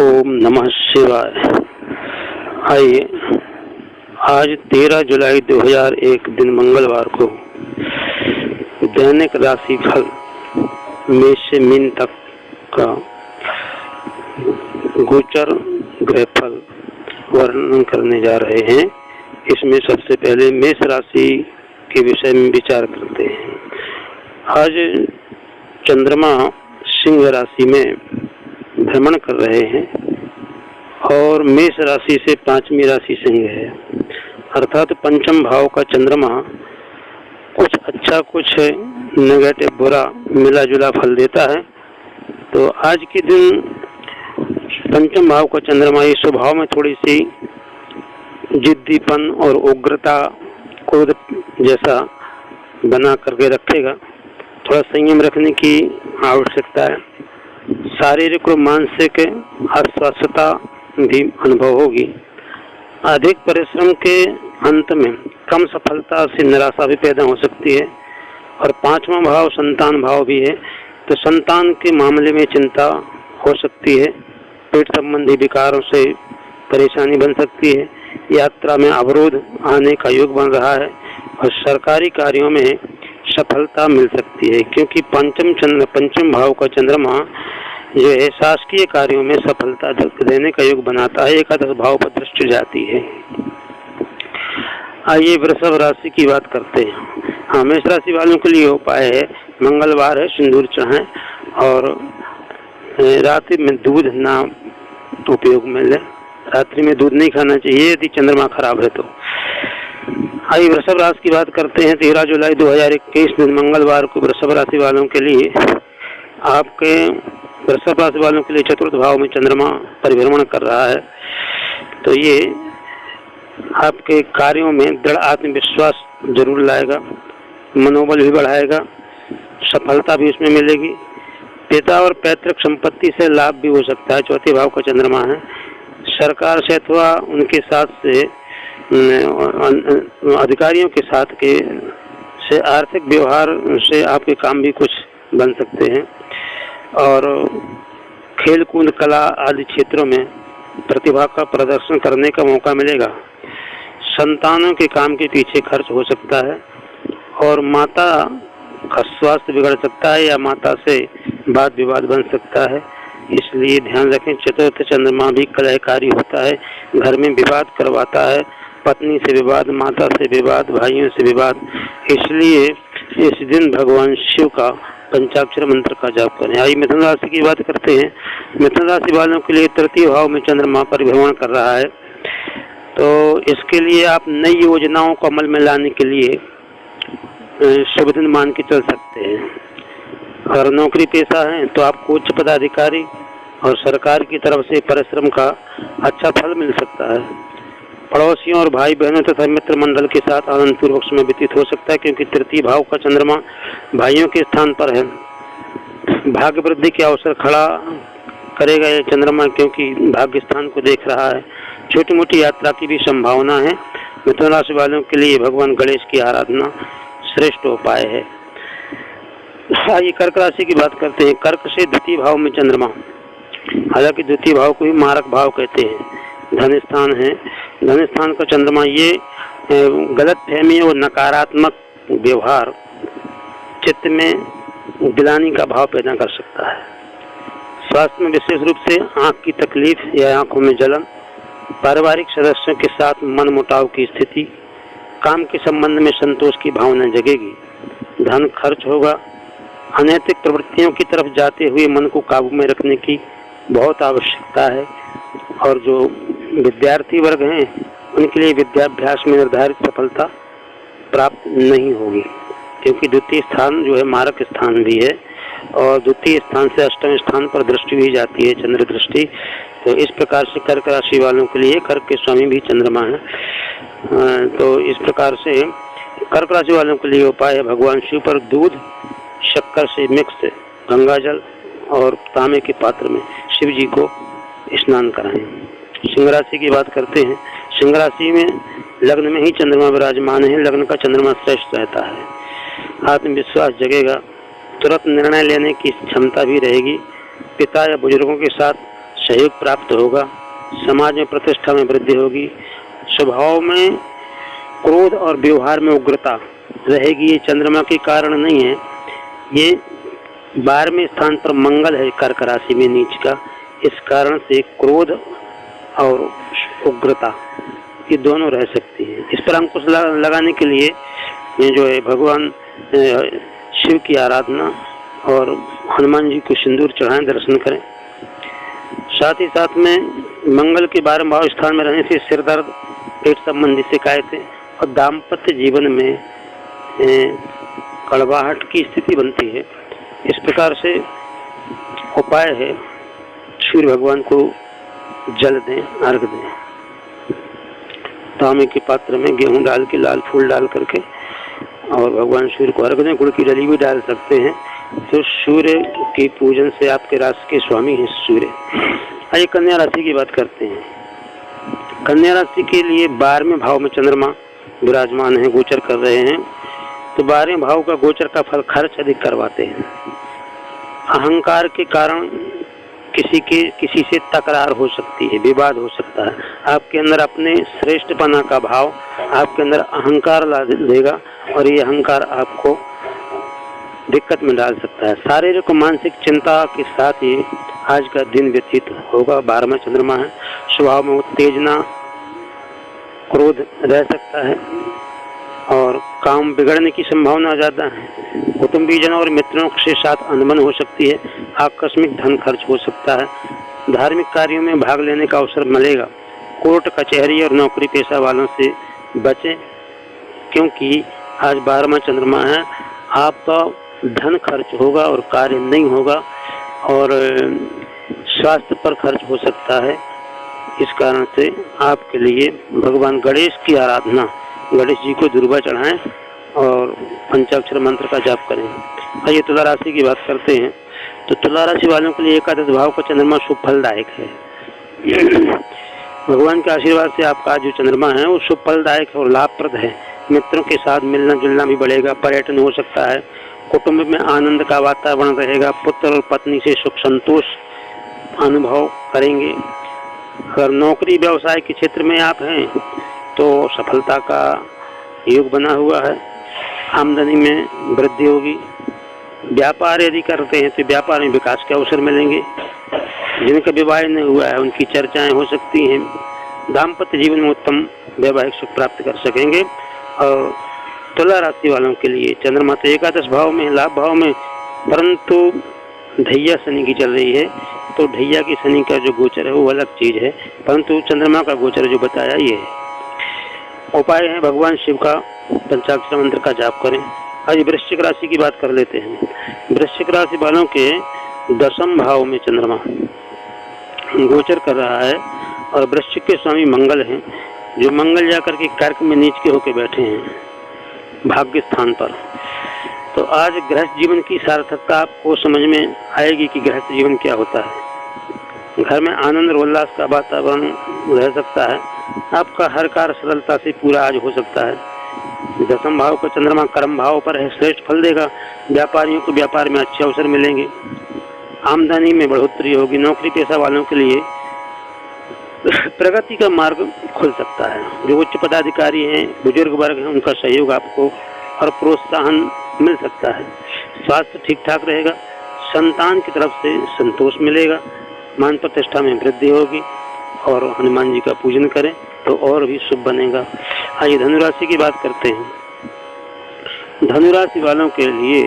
ओम नमः शिवाय। आइए आज 13 जुलाई 2001 दिन मंगलवार को दैनिक राशि फल मेष से मीन तक का गोचर ग्रह फल वर्णन करने जा रहे हैं। इसमें सबसे पहले मेष राशि के विषय में विचार करते हैं। आज चंद्रमा सिंह राशि में भ्रमण कर रहे हैं और मेष राशि से पांचवी राशि सिंह है, अर्थात पंचम भाव का चंद्रमा कुछ अच्छा कुछ नेगेटिव बुरा मिला जुला फल देता है। तो आज के दिन पंचम भाव का चंद्रमा इस स्वभाव में थोड़ी सी जिद्दीपन और उग्रता क्रोध जैसा बना करके रखेगा। थोड़ा संयम रखने की आवश्यकता है। शारीरिक और मानसिक अस्वस्थता भी अनुभव होगी। अधिक परिश्रम के अंत में कम सफलता से निराशा भी पैदा हो सकती है। और पांचवा भाव संतान भाव भी है, तो संतान के मामले में चिंता हो सकती है। पेट संबंधी विकारों से परेशानी बन सकती है। यात्रा में अवरोध आने का योग बन रहा है और सरकारी कार्यों में सफलता मिल सकती है, क्योंकि पंचम भाव का चंद्रमा जो है शासकीय कार्यों में सफलता देने का योग बनाता है। एकादश भाव पर दृष्टि जाती है। आइए वृषभ राशि की बात करते हैं। हाँ, मेष राशि वालों के लिए उपाय है, मंगलवार है, सिंदूर चढ़ाएं और रात्रि में दूध ना उपयोग में ले। रात्रि में दूध नहीं खाना चाहिए यदि चंद्रमा खराब है तो। आइए वृषभ राशि की बात करते हैं। 13 जुलाई 2021 दिन मंगलवार को वृषभ राशि वालों के लिए आपके वृषभ राशि वालों के लिए चतुर्थ भाव में चंद्रमा परिभ्रमण कर रहा है। तो ये आपके कार्यों में दृढ़ आत्मविश्वास जरूर लाएगा, मनोबल भी बढ़ाएगा, सफलता भी उसमें मिलेगी। पिता और पैतृक संपत्ति से लाभ भी हो सकता है। चौथे भाव का चंद्रमा है। सरकार से अथवा उनके साथ से अधिकारियों के साथ के से आर्थिक व्यवहार से आपके काम भी कुछ बन सकते हैं। और खेल कूद कला आदि क्षेत्रों में प्रतिभा का प्रदर्शन करने का मौका मिलेगा। संतानों के काम के पीछे खर्च हो सकता है और माता का स्वास्थ्य बिगड़ सकता है या माता से वाद विवाद बन सकता है, इसलिए ध्यान रखें। चतुर्थ चंद्रमा भी कलहकारी होता है, घर में विवाद करवाता है, पत्नी से विवाद, माता से विवाद, भाइयों से विवाद। इसलिए इस दिन भगवान शिव का पंचाक्षर मंत्र का जाप करें। आइए मिथुन राशि की बात करते हैं। मिथुन राशि वालों के लिए तृतीय भाव में चंद्रमा परिभ्रमण कर रहा है। तो इसके लिए आप नई योजनाओं को अमल में लाने के लिए शुभ दिन मान के चल सकते हैं। अगर नौकरी पेशा है तो आपको उच्च पदाधिकारी और सरकार की तरफ से परिश्रम का अच्छा फल मिल सकता है। पड़ोसियों और भाई बहनों तथा मित्र मंडल के साथ आनंद पूर्वक समय व्यतीत हो सकता है, क्योंकि तृतीय भाव का चंद्रमा भाइयों के स्थान पर है। भाग्य वृद्धि के अवसर खड़ा करेगा यह चंद्रमा, क्योंकि भाग्य स्थान को देख रहा है। छोटी मोटी यात्रा की भी संभावना है। मिथुन राशि वालों के लिए भगवान गणेश की आराधना श्रेष्ठ उपाय है। आइए कर्क राशि की बात करते हैं। कर्क से द्वितीय भाव में चंद्रमा, हालांकि द्वितीय भाव को भी मारक भाव कहते हैं, धन स्थान है। धन स्थान का चंद्रमा ये गलत फहमी और नकारात्मक व्यवहार चित्त में गिलानी का भाव पैदा कर सकता है। स्वास्थ्य में विशेष रूप से आंख की तकलीफ या आंखों में जलन, पारिवारिक सदस्यों के साथ मनमुटाव की स्थिति, काम के संबंध में संतोष की भावना जगेगी। धन खर्च होगा। अनैतिक प्रवृत्तियों की तरफ जाते हुए मन को काबू में रखने की बहुत आवश्यकता है। और जो विद्यार्थी वर्ग हैं उनके लिए विद्याभ्यास में निर्धारित सफलता प्राप्त नहीं होगी, क्योंकि द्वितीय स्थान जो है मारक स्थान भी है और द्वितीय स्थान से अष्टम स्थान पर दृष्टि भी जाती है, चंद्र दृष्टि। तो इस प्रकार से कर्क राशि वालों के लिए, कर्क के स्वामी भी चंद्रमा है, तो इस प्रकार से कर्क राशि वालों के लिए उपाय है भगवान शिव पर दूध शक्कर से मिक्स गंगाजल और तांबे के पात्र में शिव जी को स्नान कराएं। सिंह राशि की बात करते हैं। सिंह राशि में लग्न में ही चंद्रमा विराजमान है। लग्न का चंद्रमा श्रेष्ठ रहता है। आत्मविश्वास जगेगा, तुरंत निर्णय लेने की क्षमता भी रहेगी। पिता या बुजुर्गों के साथ सहयोग प्राप्त होगा, समाज में प्रतिष्ठा में वृद्धि होगी, स्वभाव में क्रोध और व्यवहार में उग्रता रहेगी। ये चंद्रमा के कारण नहीं है, ये 12वें स्थान पर मंगल है कर्क राशि में नीच का, इस कारण से क्रोध और उग्रता ये दोनों रह सकती है। इस पर अंकुश लगाने के लिए जो है भगवान शिव की आराधना और हनुमान जी को सिंदूर चढ़ाएं, दर्शन करें। साथ ही साथ में मंगल के 12वें भाव स्थान में रहने से सिर दर्द, पेट संबंधी शिकायतें और दाम्पत्य जीवन में कड़वाहट की स्थिति बनती है। इस प्रकार से उपाय है, सूर्य भगवान को जल दें, अर्घ दें। तांबे के पात्र में गेहूं डाल के, लाल फूल डाल करके और भगवान सूर्य को अर्घ दें। गुड़ की डली भी डाल सकते हैं। तो सूर्य के पूजन से आपके राशि के स्वामी हैं सूर्य। आइए कन्या राशि की बात करते हैं। कन्या राशि के लिए 12वें भाव में चंद्रमा विराजमान है, गोचर कर रहे हैं। तो 12वें भाव का गोचर का फल खर्च अधिक करवाते हैं। अहंकार के कारण किसी से तकरार हो सकती है, विवाद हो सकता है। आपके अंदर अपने श्रेष्ठपना का भाव, आपके अंदर अहंकार ला देगा और ये अहंकार आपको दिक्कत में डाल सकता है। शारीरिक और मानसिक चिंता के साथ ये आज का दिन व्यतीत होगा। 12वां चंद्रमा है, स्वभाव में उत्तेजना, क्रोध रह सकता है और काम बिगड़ने की संभावना ज्यादा है। कुटुंबीजनों और मित्रों के साथ अनबन हो सकती है। आकस्मिक धन खर्च हो सकता है। धार्मिक कार्यों में भाग लेने का अवसर मिलेगा। कोर्ट कचहरी और नौकरी पेशा वालों से बचें, क्योंकि आज 12वां चंद्रमा है। आपका धन खर्च होगा और कार्य नहीं होगा और स्वास्थ्य पर खर्च हो सकता है। इस कारण से आपके लिए भगवान गणेश की आराधना, गणेश जी को दुर्वा चढ़ाएं और पंचाक्षर मंत्र का जाप करें। आइए तुला राशि की बात करते हैं। तो तुला राशि वालों के लिए एकादश भाव का चंद्रमा शुभ फलदायक है। भगवान के आशीर्वाद से आपका जो चंद्रमा है वो शुभ फलदायक और लाभप्रद है। मित्रों के साथ मिलना जुलना भी बढ़ेगा, पर्यटन हो सकता है, कुटुंब में आनंद का वातावरण रहेगा, पुत्र और पत्नी से सुख संतोष अनुभव करेंगे। अगर नौकरी व्यवसाय के क्षेत्र में आप हैं तो सफलता का योग बना हुआ है, आमदनी में वृद्धि होगी। व्यापार यदि करते हैं तो व्यापार में विकास के अवसर मिलेंगे। जिनका विवाह नहीं हुआ है उनकी चर्चाएं हो सकती हैं। दाम्पत्य जीवन में उत्तम वैवाहिक सुख प्राप्त कर सकेंगे। और तुला राशि वालों के लिए चंद्रमा तो एकादश भाव में, लाभ भाव में, परंतु ढैया शनि की चल रही है। तो ढैया की शनि का जो गोचर है वो अलग चीज है, परंतु चंद्रमा का गोचर जो बताया ये है। उपाय है भगवान शिव का पंचाक्षर मंत्र का जाप करें। आज वृश्चिक राशि की बात कर लेते हैं। वृश्चिक राशि वालों के 10वें भाव में चंद्रमा गोचर कर रहा है और वृश्चिक के स्वामी मंगल हैं, जो मंगल जाकर के कर्क में नीच के होके बैठे हैं भाग्य स्थान पर। तो आज गृहस्थ जीवन की सार्थकता आपको समझ में आएगी कि गृहस्थ जीवन क्या होता है। घर में आनंद और उल्लास का वातावरण रह सकता है। आपका हर कार्य सरलता से पूरा आज हो सकता है। 10वें भाव का चंद्रमा कर्म भाव पर है, श्रेष्ठ फल देगा। व्यापारियों को व्यापार में अच्छे अवसर मिलेंगे, आमदनी में बढ़ोतरी होगी। नौकरी पेशा वालों के लिए प्रगति का मार्ग खुल सकता है। जो उच्च पदाधिकारी हैं, बुजुर्ग वर्ग हैं, उनका सहयोग आपको और प्रोत्साहन मिल सकता है। स्वास्थ्य ठीक ठाक रहेगा। संतान की तरफ से संतोष मिलेगा। मान प्रतिष्ठा में वृद्धि होगी और हनुमान जी का पूजन करें तो और भी शुभ बनेगा। आइए धनुराशि की बात करते हैं। धनुराशि वालों के लिए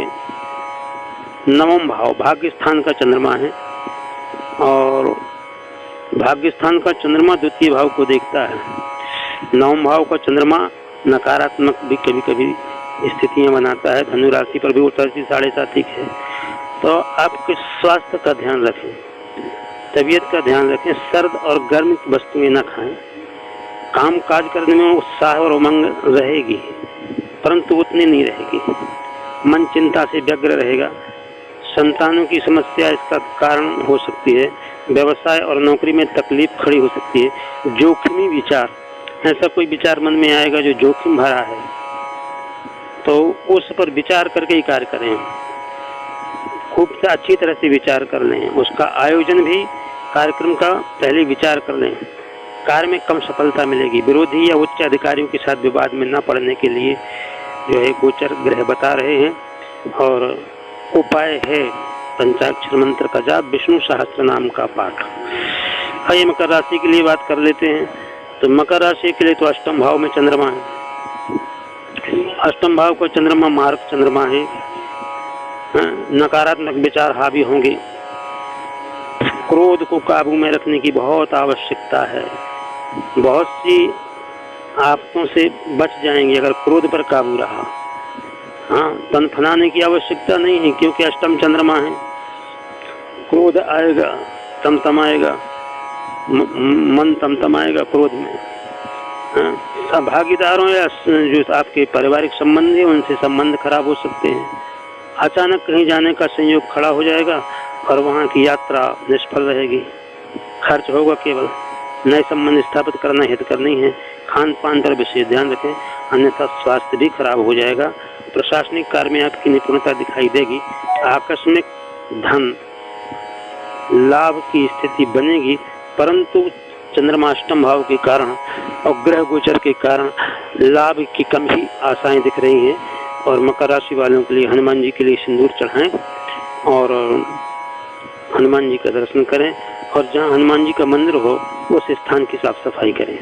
9वां भाव भाग्य स्थान का चंद्रमा है और भाग्य स्थान का चंद्रमा द्वितीय भाव को देखता है। 9वां भाव का चंद्रमा नकारात्मक भी कभी कभी स्थितियां बनाता है। धनु राशि पर भी उत्तर से 7.5 है। तो आपके स्वास्थ्य का ध्यान रखें, तबीयत का ध्यान रखें। सर्द और गर्म वस्तुएं न खाएं। काम काज करने में उत्साह और उमंग रहेगी, परंतु उतनी नहीं रहेगी। मन चिंता से व्यग्र रहेगा। संतानों की समस्या इसका कारण हो सकती है। व्यवसाय और नौकरी में तकलीफ खड़ी हो सकती है। जोखिमी विचार, ऐसा कोई विचार मन में आएगा जो जोखिम भरा है, तो उस पर विचार करके ही कार्य करें। खूब से अच्छी तरह से विचार कर लें। उसका आयोजन भी कार्यक्रम का पहले विचार कर लें। कार्य में कम सफलता मिलेगी। विरोधी या उच्च अधिकारियों के साथ विवाद में न पड़ने के लिए जो है गोचर ग्रह बता रहे हैं। और उपाय है पंचाक्षर मंत्र का जाप, विष्णु सहस्त्र नाम का पाठ। आइए मकर राशि के लिए बात कर लेते हैं। तो मकर राशि के लिए तो अष्टम भाव में चंद्रमा है। अष्टम भाव का चंद्रमा मार्ग चंद्रमा है। नकारात्मक विचार हावी होंगे। क्रोध को काबू में रखने की बहुत आवश्यकता है। बहुत सी आफतों से बच जाएंगे अगर क्रोध पर काबू रहा। हाँ, तनफनाने की आवश्यकता नहीं है, क्योंकि अष्टम चंद्रमा है। क्रोध आएगा, तमतमाएगा, मन तमतमाएगा क्रोध में। हाँ, भागीदारों या जो आपके पारिवारिक संबंध है उनसे संबंध खराब हो सकते हैं। अचानक कहीं जाने का संयोग खड़ा हो जाएगा और वहाँ की यात्रा निष्फल रहेगी। खर्च होगा केवल। नए संबंध स्थापित करना हित करनी है। खान पान पर विशेष ध्यान रखें, अन्यथा स्वास्थ्य भी खराब हो जाएगा। प्रशासनिक कार्य में आपकी निपुणता दिखाई देगी। आकस्मिक धन लाभ की स्थिति बनेगी, परंतु चंद्रमा अष्टम भाव के कारण और ग्रह गोचर के कारण लाभ की कम ही आशाएं दिख रही हैं। और मकर राशि वालों के लिए हनुमान जी के लिए सिंदूर चढ़ाएं और हनुमान जी का दर्शन करें, और जहां हनुमान जी का मंदिर हो उस स्थान की साफ सफाई करें।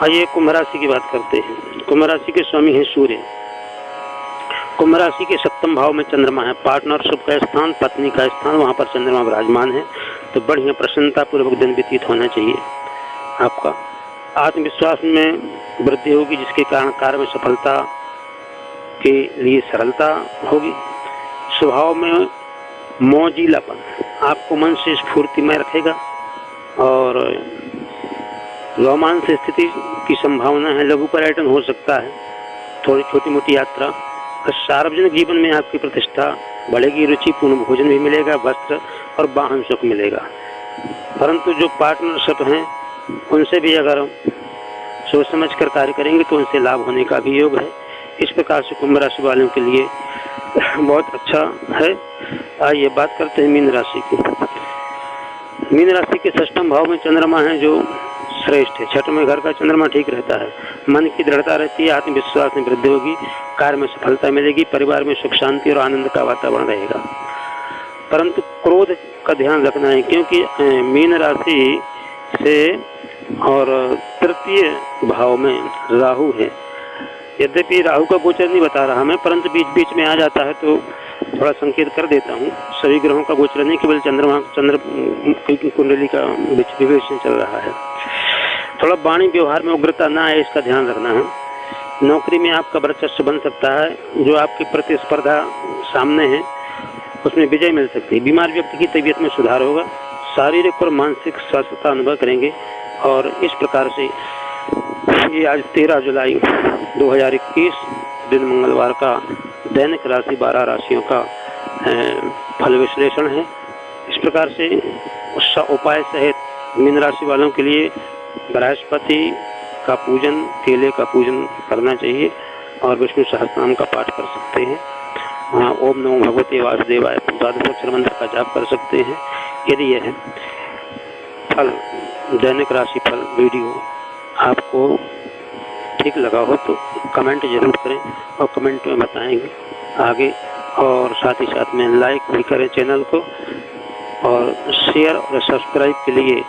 आइए कुंभ राशि की बात करते हैं। कुंभ राशि के स्वामी हैं सूर्य। कुंभ राशि के सप्तम भाव में चंद्रमा है। पार्टनरशिप का स्थान, पत्नी का स्थान, वहां पर चंद्रमा विराजमान है। तो बढ़िया प्रसन्नता पूर्वक दिन व्यतीत होना चाहिए। आपका आत्मविश्वास में वृद्धि होगी, जिसके कारण कार्य में सफलता के लिए सरलता होगी। स्वभाव में मौजीलापन आपको मन से स्फूर्तिमय रखेगा और रोमांस स्थिति की संभावना है। लघु पर्यटन हो सकता है, थोड़ी छोटी मोटी यात्रा। सार्वजनिक जीवन में आपकी प्रतिष्ठा बढ़ेगी। रुचिपूर्ण भोजन भी मिलेगा, वस्त्र और वाहन सुख मिलेगा। परंतु जो पार्टनरशिप हैं उनसे भी अगर सोच समझ कर कार्य करेंगे तो उनसे लाभ होने का भी योग है। इस प्रकार से कुंभ राशि वालों के लिए बहुत अच्छा है। आइए बात करते हैं मीन राशि की। मीन राशि के षष्ठम भाव में चंद्रमा है, जो श्रेष्ठ है। छठवें घर का चंद्रमा ठीक रहता है। मन की दृढ़ता रहती है। आत्मविश्वास में वृद्धि होगी। कार्य में सफलता मिलेगी। परिवार में सुख शांति और आनंद का वातावरण रहेगा। परंतु क्रोध का ध्यान रखना है, क्योंकि मीन राशि से और तृतीय भाव में राहु है। यद्यपि राहु का गोचर नहीं बता रहा मैं, परंतु बीच बीच में आ जाता है तो थोड़ा संकेत कर देता हूँ। सभी ग्रहों का गोचर नहीं, केवल चंद्र कुंडली का विवेचन चल रहा है। थोड़ा वाणी व्यवहार में उग्रता ना आए, इसका ध्यान रखना है। नौकरी में आपका वर्चस्व बन सकता है। जो आपकी प्रतिस्पर्धा सामने है उसमें विजय मिल सकती है। बीमार व्यक्ति की तबीयत में सुधार होगा। शारीरिक और मानसिक स्वस्थता अनुभव करेंगे। और इस प्रकार से ये आज 13 जुलाई 2021 दिन मंगलवार का दैनिक राशि 12 राशियों का फल विश्लेषण है। इस प्रकार से उपाय सहित मीन राशि वालों के लिए बृहस्पति का पूजन, केले का पूजन करना चाहिए और विष्णु सहस्त्रनाम का पाठ कर सकते हैं। ओम नमो भगवते वासुदेवाय द्वादशोक्षर मंत्र का जाप कर सकते हैं। यदि यह फल दैनिक राशि फल वीडियो आपको ठीक लगा हो तो कमेंट जरूर करें और कमेंट में बताएंगे आगे। और साथ ही साथ में लाइक भी करें चैनल को, और शेयर और सब्सक्राइब के लिए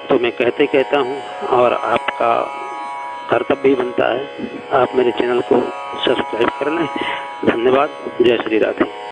तो मैं कहता हूँ, और आपका कर्तव्य भी बनता है आप मेरे चैनल को सब्सक्राइब कर लें। धन्यवाद। जय श्री राधे।